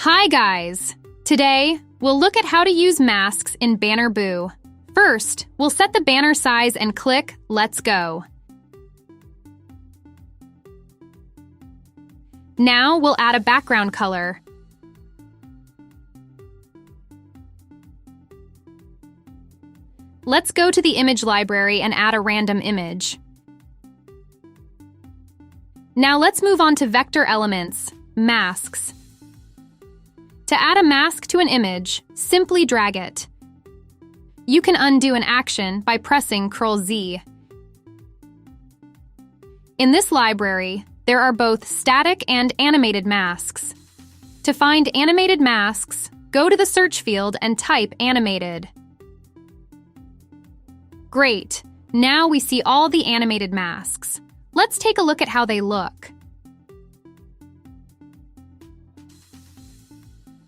Hi guys! Today, we'll look at how to use masks in Bannerboo. First, we'll set the banner size and click Let's Go. Now we'll add a background color. Let's go to the image library and add a random image. Now let's move on to vector elements, masks. To add a mask to an image, simply drag it. You can undo an action by pressing Ctrl-Z. In this library, there are both static and animated masks. To find animated masks, go to the search field and type animated. Great! Now we see all the animated masks. Let's take a look at how they look.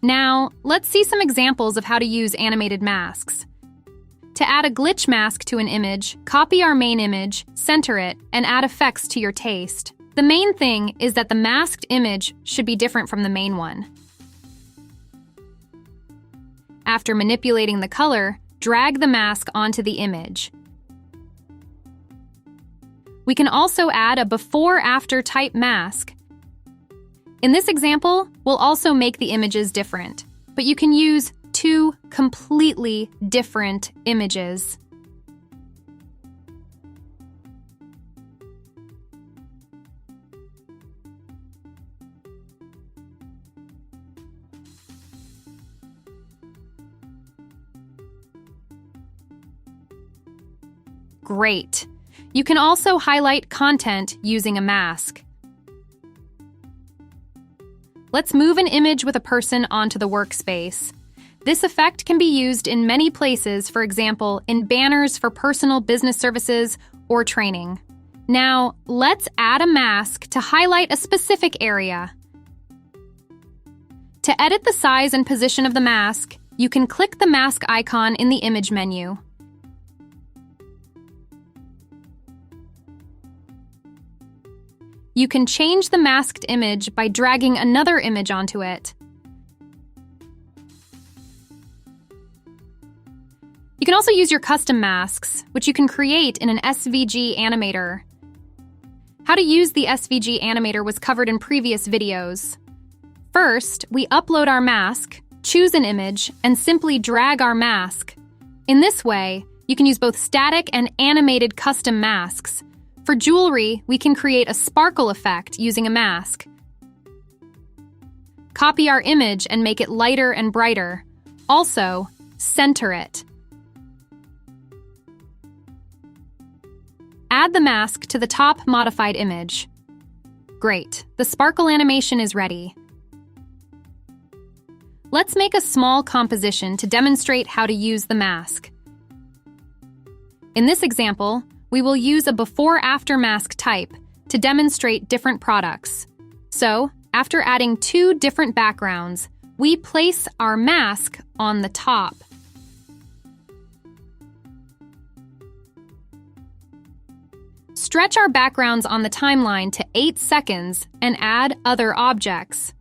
Now, let's see some examples of how to use animated masks. To add a glitch mask to an image, copy our main image, center it, and add effects to your taste. The main thing is that the masked image should be different from the main one. After manipulating the color, drag the mask onto the image. We can also add a before-after type mask. In this example, we'll also make the images different, but you can use two completely different images. Great! You can also highlight content using a mask. Let's move an image with a person onto the workspace. This effect can be used in many places, for example, in banners for personal business services or training. Now, let's add a mask to highlight a specific area. To edit the size and position of the mask, you can click the mask icon in the image menu. You can change the masked image by dragging another image onto it. You can also use your custom masks, which you can create in an SVG Animator. How to use the SVG Animator was covered in previous videos. First, we upload our mask, choose an image, and simply drag our mask. In this way, you can use both static and animated custom masks. For jewelry, we can create a sparkle effect using a mask. Copy our image and make it lighter and brighter. Also, center it. Add the mask to the top modified image. Great, the sparkle animation is ready. Let's make a small composition to demonstrate how to use the mask. In this example, we will use a before-after mask type to demonstrate different products. So, after adding two different backgrounds, we place our mask on the top. Stretch our backgrounds on the timeline to 8 seconds and add other objects.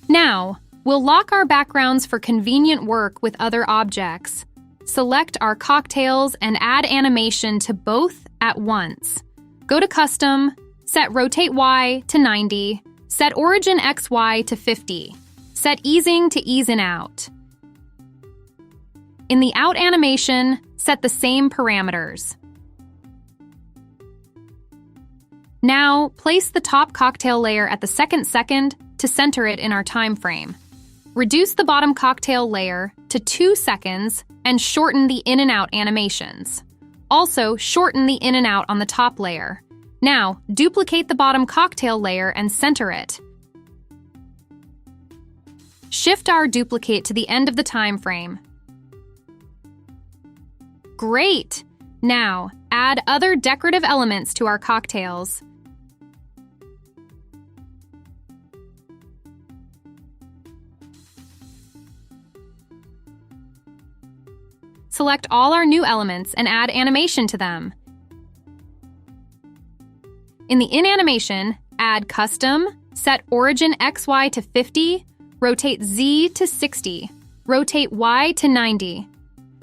Now, we'll lock our backgrounds for convenient work with other objects. Select our cocktails and add animation to both at once. Go to Custom, set Rotate Y to 90, set Origin XY to 50, set Easing to Ease in Out. In the Out animation, set the same parameters. Now, place the top cocktail layer at the second to center it in our time frame. Reduce the bottom cocktail layer to 2 seconds and shorten the in and out animations. Also, shorten the in and out on the top layer. Now, duplicate the bottom cocktail layer and center it. Shift our duplicate to the end of the time frame. Great! Now, add other decorative elements to our cocktails. Select all our new elements and add animation to them. In the In animation, add Custom, set Origin XY to 50, rotate Z to 60, rotate Y to 90,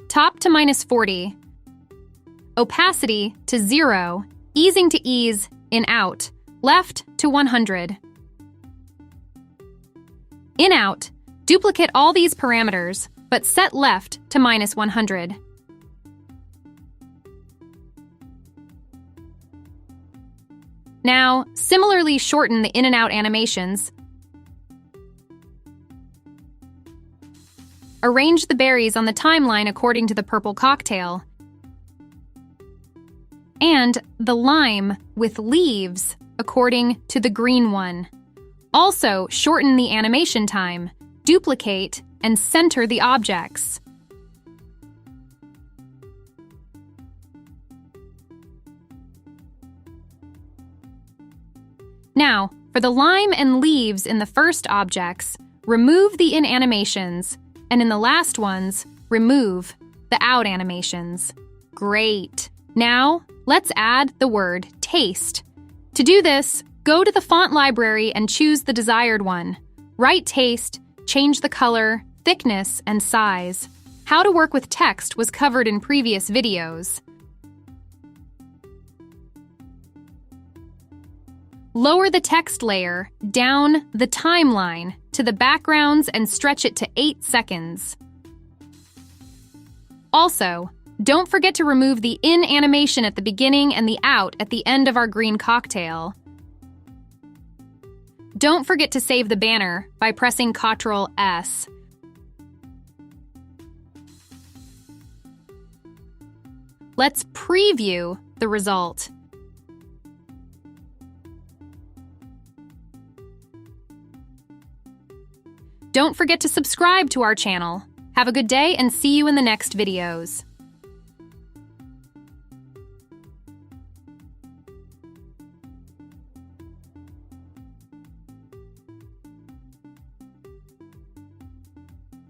top to -40, opacity to 0, easing to ease, in out, left to 100. In out, duplicate all these parameters, but set left to -100. Now, similarly shorten the in and out animations. Arrange the berries on the timeline according to the purple cocktail. And the lime with leaves according to the green one. Also, shorten the animation time, duplicate, and center the objects. Now, for the lime and leaves in the first objects, remove the in animations, and in the last ones, remove the out animations. Great! Now, let's add the word taste. To do this, go to the font library and choose the desired one. Write taste, change the color, thickness, and size. How to work with text was covered in previous videos. Lower the text layer down the timeline to the backgrounds and stretch it to 8 seconds. Also, don't forget to remove the in animation at the beginning and the out at the end of our green cocktail. Don't forget to save the banner by pressing Ctrl+S. Let's preview the result. Don't forget to subscribe to our channel. Have a good day and see you in the next videos.